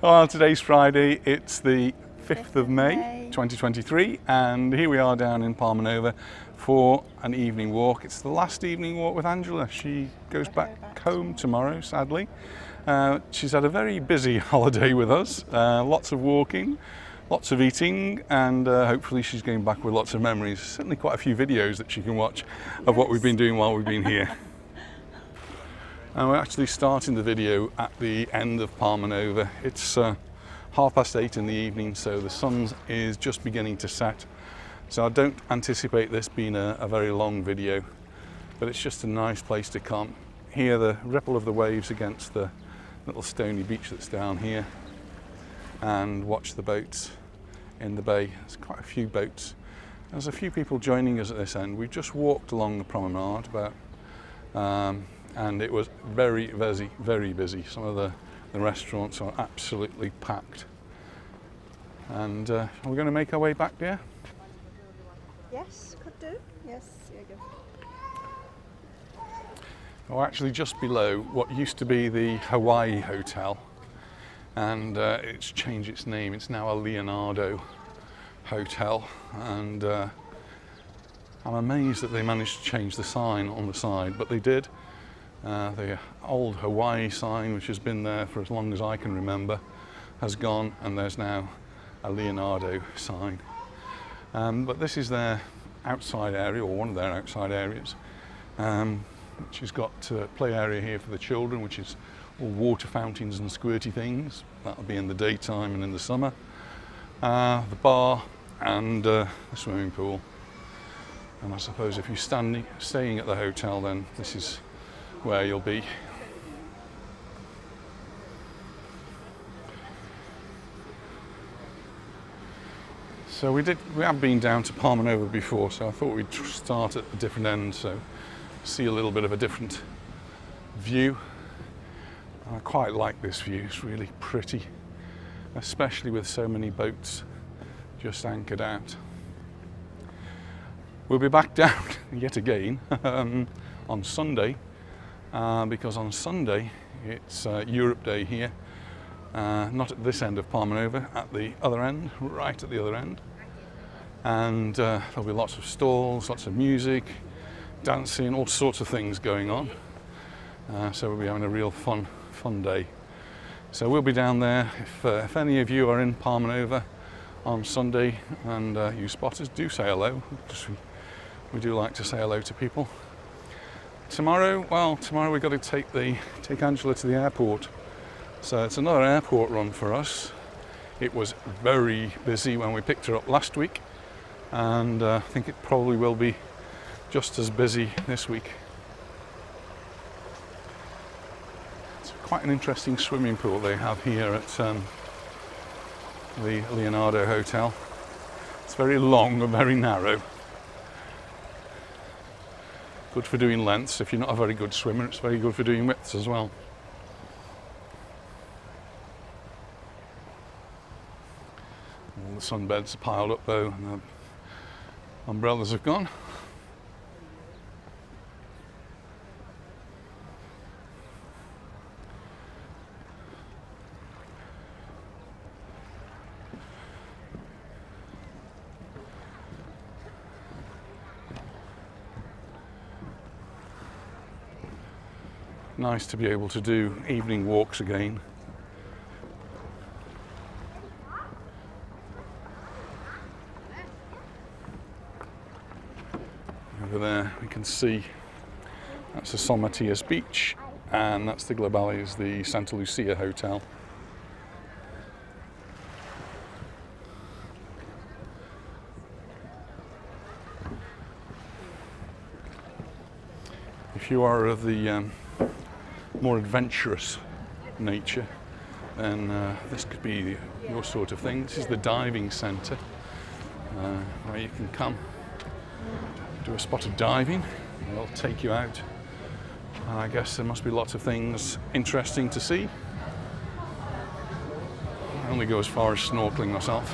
Well, today's Friday, it's the 5th of May 2023, and here we are down in Palmanova for an evening walk. It's the last evening walk with Angela. She goes back home tomorrow, sadly. She's had a very busy holiday with us, lots of walking, lots of eating, and hopefully she's going back with lots of memories. Certainly quite a few videos that she can watch of what we've been doing while we've been here. And we're actually starting the video at the end of Palmanova. It's 8:30 in the evening, so the sun is just beginning to set. So I don't anticipate this being a very long video, but it's just a nice place to come. Hear the ripple of the waves against the little stony beach that's down here, and watch the boats in the bay. There's quite a few boats. There's a few people joining us at this end. We've just walked along the promenade and it was very busy. Some of the restaurants are absolutely packed. And we're going to make our way back there. Yes, could do. Yes, here you go. We're actually just below what used to be the Hawaii Hotel, and it's changed its name. It's now a Leonardo Hotel, and I'm amazed that they managed to change the sign on the side, but they did. The old Hawaii sign, which has been there for as long as I can remember, has gone, and there's now a Leonardo sign. But this is their outside area, or one of their outside areas, which has got a play area here for the children, which is all water fountains and squirty things. That'll be in the daytime and in the summer. The bar and the swimming pool. And I suppose if you're staying at the hotel, then this is where you'll be. So we have been down to Palmanova before, so I thought we'd start at a different end, so see a little bit of a different view. And I quite like this view. It's really pretty, especially with so many boats just anchored out. We'll be back down yet again on Sunday, because on Sunday it's Europe Day here, not at this end of Palmanova, at the other end, right at the other end. And there'll be lots of stalls, lots of music, dancing, all sorts of things going on. So we'll be having a real fun day. So we'll be down there. If any of you are in Palmanova on Sunday and you spot us, do say hello, because we do like to say hello to people. Tomorrow we've got to take Angela to the airport. So it's another airport run for us. It was very busy when we picked her up last week, and I think it probably will be just as busy this week. It's quite an interesting swimming pool they have here at the Leonardo Hotel. It's very long and very narrow. Good for doing lengths. If you're not a very good swimmer, it's very good for doing widths as well. All the sunbeds are piled up though, and the umbrellas have gone. Nice to be able to do evening walks again. Over there we can see that's the San Matias beach, and that's the Baleares, the Santa Lucia Hotel. If you are of the more adventurous nature, then this could be your sort of thing. This is the diving centre, where you can come do a spot of diving. They'll take you out. I guess there must be lots of things interesting to see. I only go as far as snorkeling myself.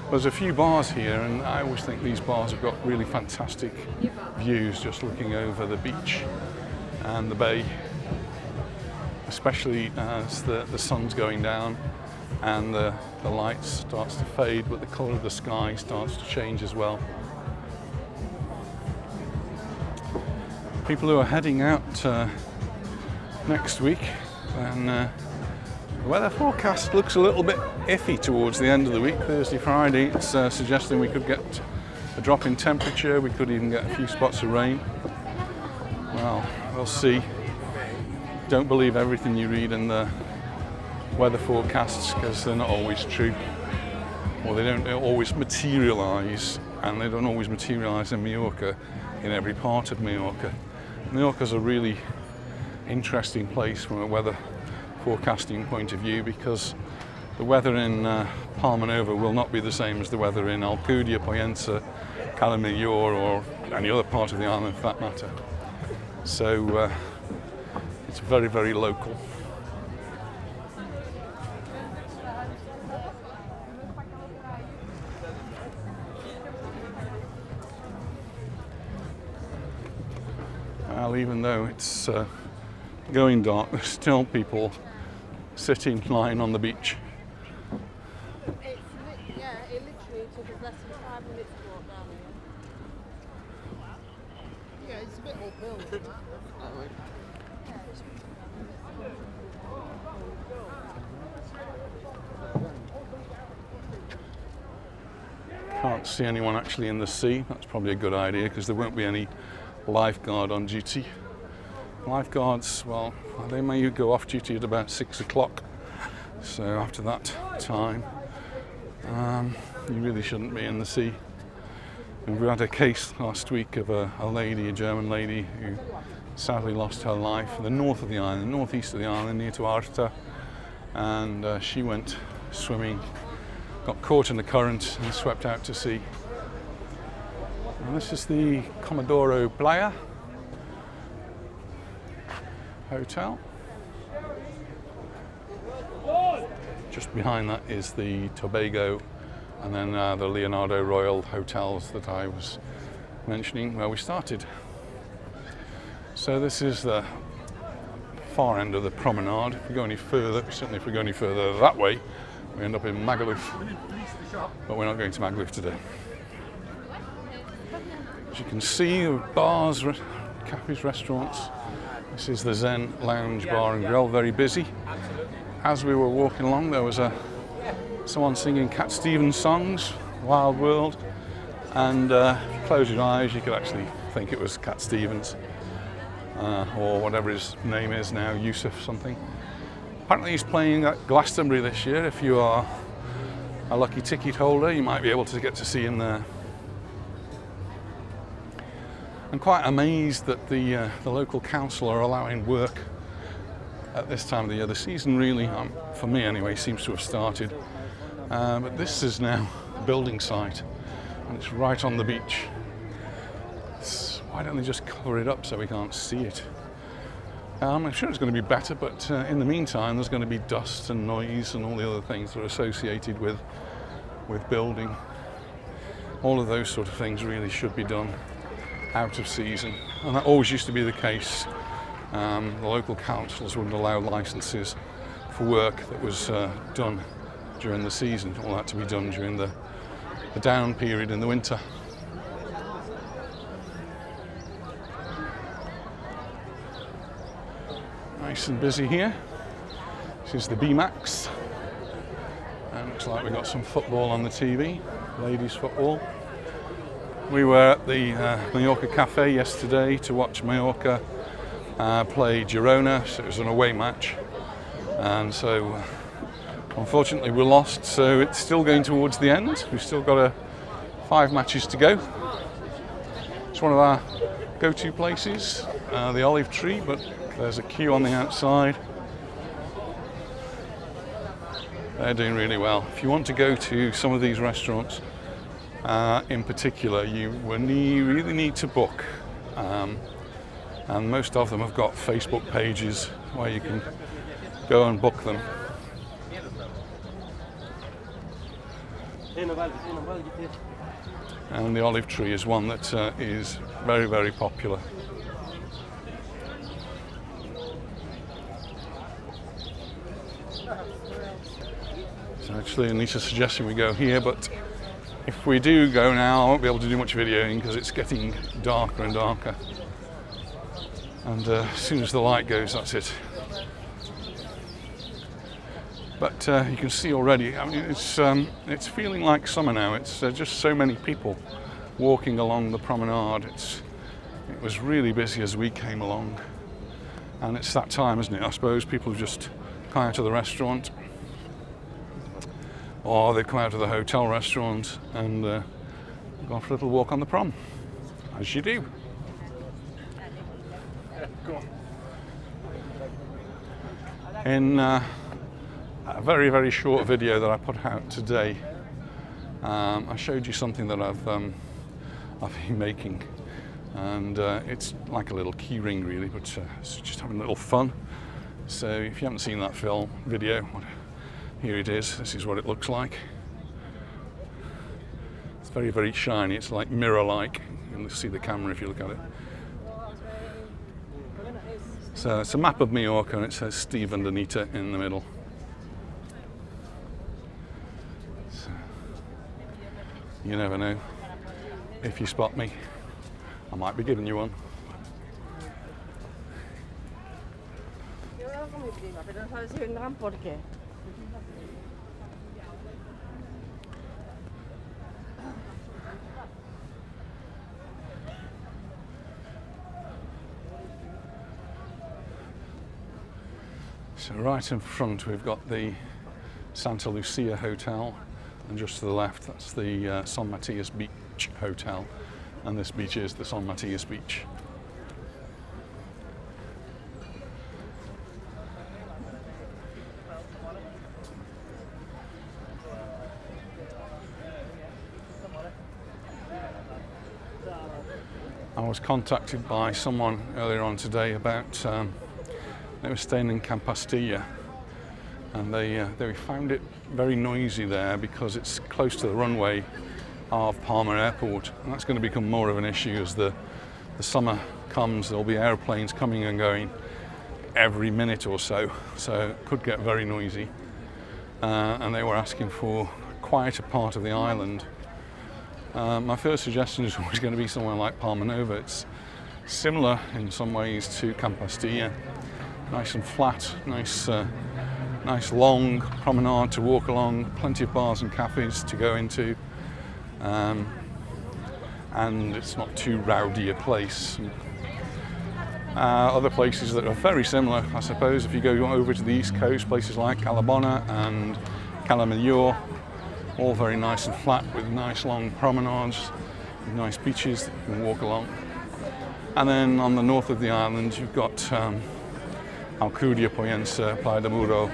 There's a few bars here, and I always think these bars have got really fantastic views just looking over the beach and the bay. especially as the sun's going down and the light starts to fade, but the colour of the sky starts to change as well. People who are heading out next week, and the weather forecast looks a little bit iffy towards the end of the week. Thursday, Friday, it's suggesting we could get a drop in temperature, we could even get a few spots of rain. Well, we'll see. Don't believe everything you read in the weather forecasts, because they're not always true, or they don't always materialise, and they don't always materialise in Mallorca, in every part of Mallorca. Mallorca's a really interesting place from a weather forecasting point of view, because the weather in Palmanova will not be the same as the weather in Alcudia, Poyensa, Cala Millor, or any other part of the island for that matter. So it's very, very local. Well, even though it's going dark, there's still people sitting, lying on the beach. Yeah, it literally took us less than 5 minutes to walk down here. Yeah, it's a bit uphill, isn't it? Can't see anyone actually in the sea. That's probably a good idea, because there won't be any lifeguard on duty. Lifeguards, well, they may go off duty at about 6 o'clock. So after that time, you really shouldn't be in the sea. And we had a case last week of a lady, a German lady, who sadly lost her life in the north of the island, the northeast of the island, near to Majorca. And she went swimming, got caught in the current and swept out to sea. And this is the Comodoro Playa Hotel. Just behind that is the Tobago, and then the Leonardo Royal hotels that I was mentioning where we started. So this is the far end of the promenade. If we go any further, certainly if we go any further that way, we end up in Magaluf, but we're not going to Magaluf today. As you can see, the bars, cafes, restaurants. This is the Zen Lounge Bar and Grill, very busy. As we were walking along, there was someone singing Cat Stevens songs, Wild World, and if you close your eyes, you could actually think it was Cat Stevens, or whatever his name is now, Yusuf something. Apparently he's playing at Glastonbury this year. If you are a lucky ticket holder, you might be able to get to see him there. I'm quite amazed that the local council are allowing work at this time of the year. The season really, for me anyway, seems to have started. But this is now a building site, and it's right on the beach. Why don't they just cover it up so we can't see it? I'm sure it's going to be better, but in the meantime there's going to be dust and noise and all the other things that are associated with building. All of those sort of things really should be done out of season, and that always used to be the case. The local councils wouldn't allow licences for work that was done during the season. All that to be done during the down period in the winter. Nice and busy here. This is the B-Max, and looks like we've got some football on the TV, ladies football. We were at the Mallorca Cafe yesterday to watch Mallorca play Girona, so it was an away match, and so unfortunately we lost, so it's still going towards the end. We've still got 5 matches to go. It's one of our go-to places, the Olive Tree, but there's a queue on the outside. They're doing really well. If you want to go to some of these restaurants in particular, you really need to book. And most of them have got Facebook pages where you can go and book them. And the Olive Tree is one that is very, very popular. So actually Anita's suggesting we go here, but if we do go now, I won't be able to do much videoing because it's getting darker and darker. And as soon as the light goes, that's it. But you can see already, I mean, it's feeling like summer now. It's just so many people walking along the promenade. It was really busy as we came along. And it's that time, isn't it? I suppose people have just come out of the restaurant, or they've come out of the hotel restaurant and gone for a little walk on the prom, as you do. In a very, very short video that I put out today, I showed you something that I've been making, and it's like a little key ring really, but it's just having a little fun. So if you haven't seen that video, here it is. This is what it looks like. It's very, very shiny. It's like mirror-like. You'll see the camera if you look at it. So it's a map of Mallorca, and it says Steve and Anita in the middle. So, you never know. If you spot me, I might be giving you one. So right in front we've got the Santa Lucia Hotel, and just to the left that's the San Matias Beach Hotel, and this beach is the San Matias Beach. I was contacted by someone earlier on today about they were staying in Campastilla, and they found it very noisy there because it's close to the runway of Palma Airport, and that's going to become more of an issue as the summer comes. There'll be airplanes coming and going every minute or so, so it could get very noisy. And they were asking for a quieter part of the island. My first suggestion is always going to be somewhere like Palmanova. It's similar in some ways to Campastilla. Nice and flat, nice long promenade to walk along, plenty of bars and cafes to go into, and it's not too rowdy a place. Other places that are very similar, I suppose, if you go over to the east coast, places like Calabona and Calamajor, all very nice and flat with nice long promenades, with nice beaches that you can walk along. And then on the north of the island you've got Alcudia, Poyensa, Playa de Muro.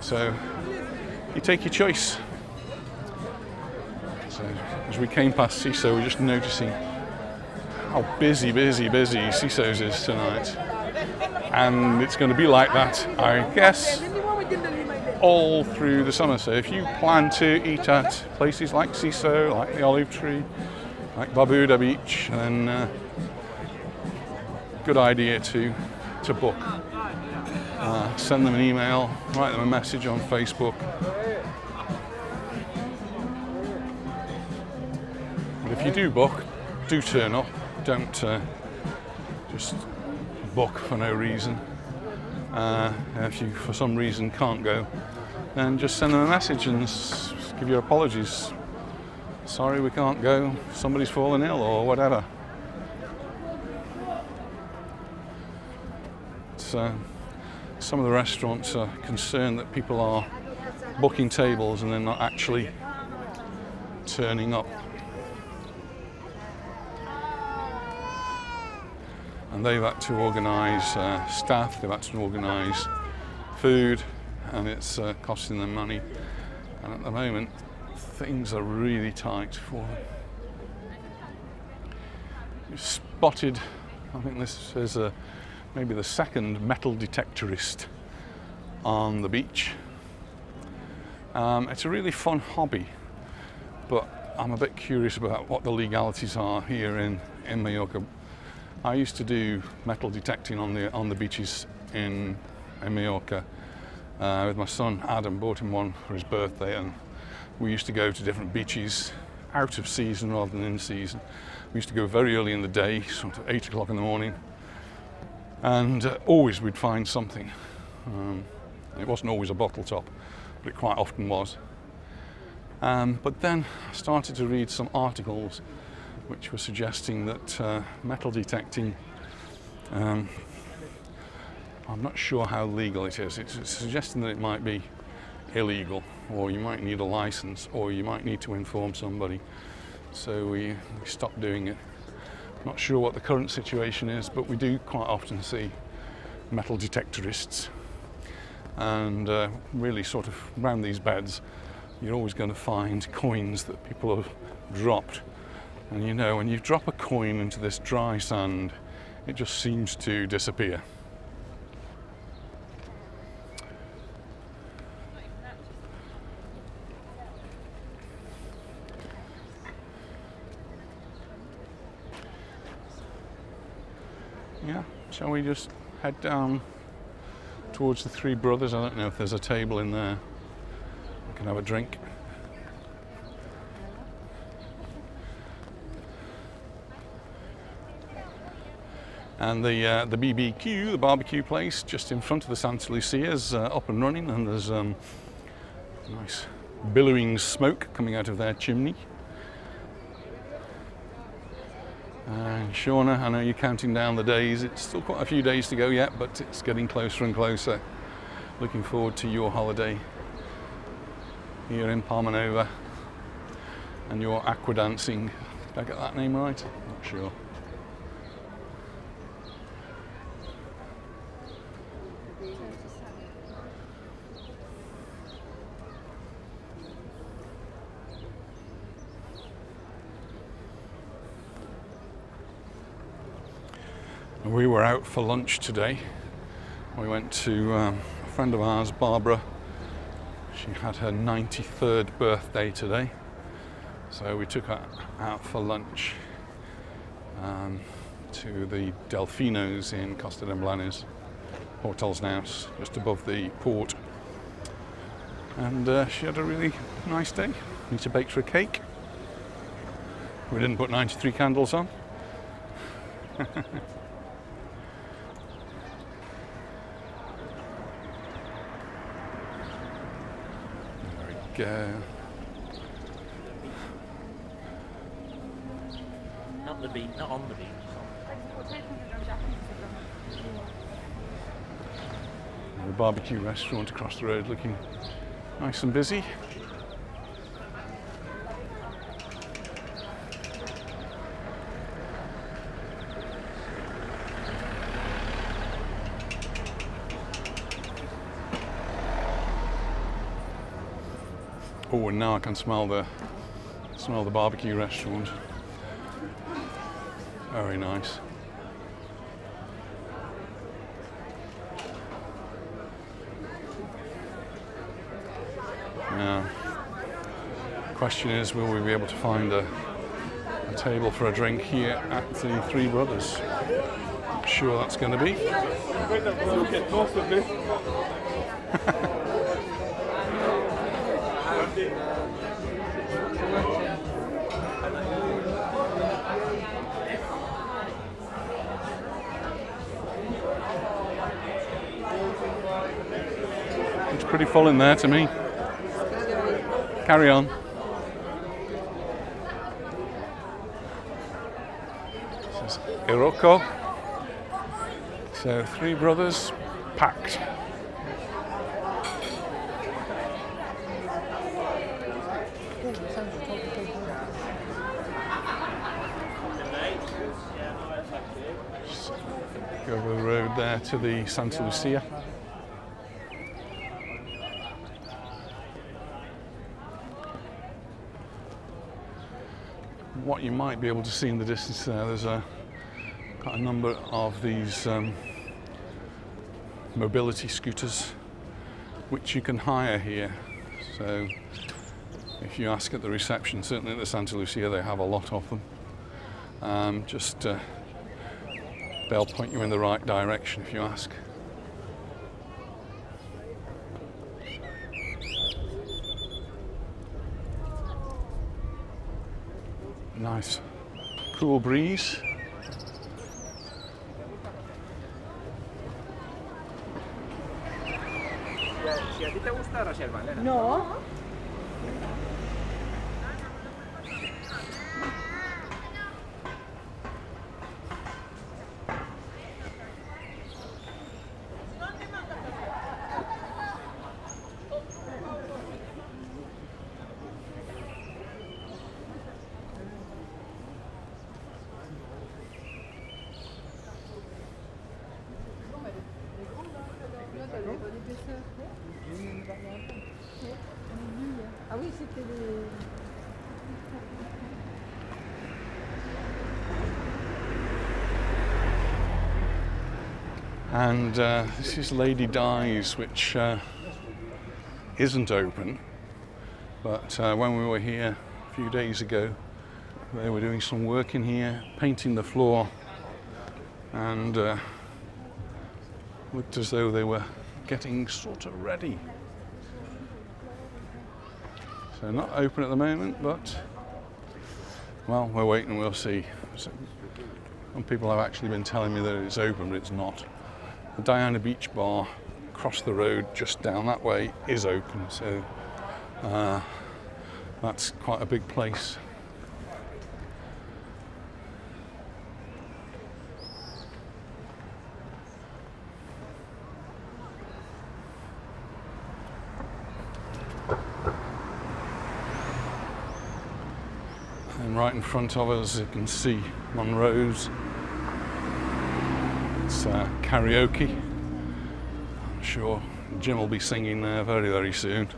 So you take your choice. So as we came past Siso, we're just noticing how busy Siso's is tonight. And it's going to be like that, I guess, all through the summer. So if you plan to eat at places like Siso, like the Olive Tree, like Barbuda Beach, then good idea to book. Send them an email, write them a message on Facebook. But if you do book, do turn up. Don't just book for no reason. If you for some reason can't go, then just send them a message and give your apologies. Sorry, we can't go, somebody's fallen ill or whatever. Some of the restaurants are concerned that people are booking tables and they're not actually turning up. And they've had to organise staff, they've had to organise food, and it's costing them money. And at the moment, things are really tight for them. We've spotted, I think this is maybe the second metal detectorist on the beach. It's a really fun hobby, but I'm a bit curious about what the legalities are here in Mallorca. I used to do metal detecting on the beaches in Majorca, with my son Adam. Bought him one for his birthday, and we used to go to different beaches out of season rather than in season. We used to go very early in the day, sort of 8 o'clock in the morning, and always we'd find something. It wasn't always a bottle top, but it quite often was. But then I started to read some articles which were suggesting that metal detecting, I'm not sure how legal it is. It's suggesting that it might be illegal, or you might need a license, or you might need to inform somebody. So we stopped doing it. Not sure what the current situation is, but we do quite often see metal detectorists. And really sort of around these beds, you're always going to find coins that people have dropped. And you know, when you drop a coin into this dry sand, it just seems to disappear. Yeah, shall we just head down towards the Three Brothers? I don't know if there's a table in there. We can have a drink. And the BBQ, the barbecue place, just in front of the Santa Lucia is up and running, and there's nice billowing smoke coming out of their chimney. And Shauna, I know you're counting down the days. It's still quite a few days to go yet, but it's getting closer and closer. Looking forward to your holiday here in Palmanova and your aqua dancing. Did I get that name right? Not sure. We were out for lunch today. We went to a friend of ours, Barbara. She had her 93rd birthday today, so we took her out for lunch to the Delfinos in Costa de Baleares, Hotels Naus, just above the port. And she had a really nice day. Nita baked her a cake. We didn't put 93 candles on. Go. Not the beach, not on the beach. The barbecue restaurant across the road looking nice and busy. Oh, and now I can smell the barbecue restaurant. Very nice. Now, the question is, will we be able to find a table for a drink here at the Three Brothers? Not sure that's going to be. It's pretty full in there to me. Carry on. This is Iroko. So Three Brothers packed. Go over the road there to the Santa Lucia. What you might be able to see in the distance there, there's quite a number of these mobility scooters which you can hire here. So if you ask at the reception, certainly at the Santa Lucia they have a lot of them. They'll point you in the right direction if you ask. Nice cool breeze. Si a ti te gusta, reserva, Elena. No. Ah oui, c'était les... And this is Lady Di's, which isn't open, but when we were here a few days ago, they were doing some work in here, painting the floor, and looked as though they were getting sort of ready. So not open at the moment, but well, we're waiting, we'll see. Some people have actually been telling me that it's open, but it's not. The Diana Beach Bar across the road, just down that way, is open, so that's quite a big place. And right in front of us, you can see Monroe's. It's karaoke. I'm sure Jim will be singing there very, very soon.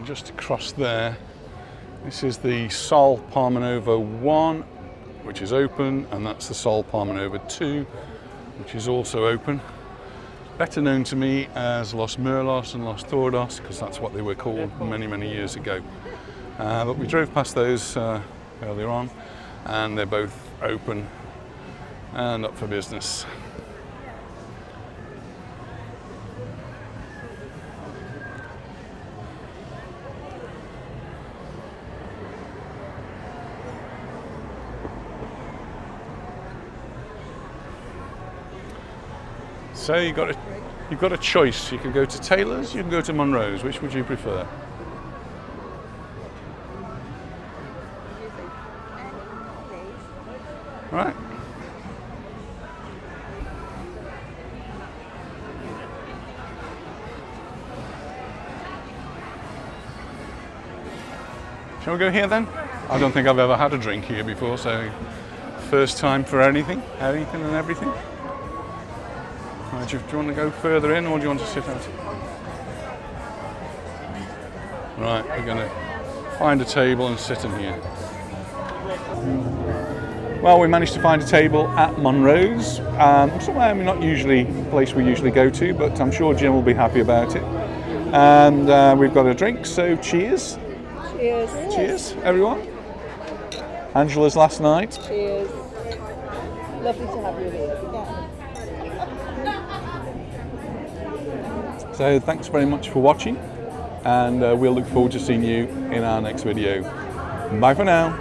Just across there, this is the Sol Palmanova 1, which is open, and that's the Sol Palmanova 2, which is also open. Better known to me as Los Merlos and Los Tordos, because that's what they were called many, many years ago. But we drove past those earlier on, and they're both open and up for business. So you've got a choice. You can go to Taylor's, you can go to Monroe's. Which would you prefer? Right. Shall we go here then? I don't think I've ever had a drink here before, so first time for anything and everything. Do you want to go further in, or do you want to sit out? Right, we're going to find a table and sit in here. Well, we managed to find a table at Monroe's, somewhere not usually a place we usually go to, but I'm sure Jim will be happy about it. And we've got a drink, so cheers. Cheers. Cheers, everyone. Angela's last night. Cheers. Lovely to have you here. So thanks very much for watching, and we'll look forward to seeing you in our next video. Bye for now.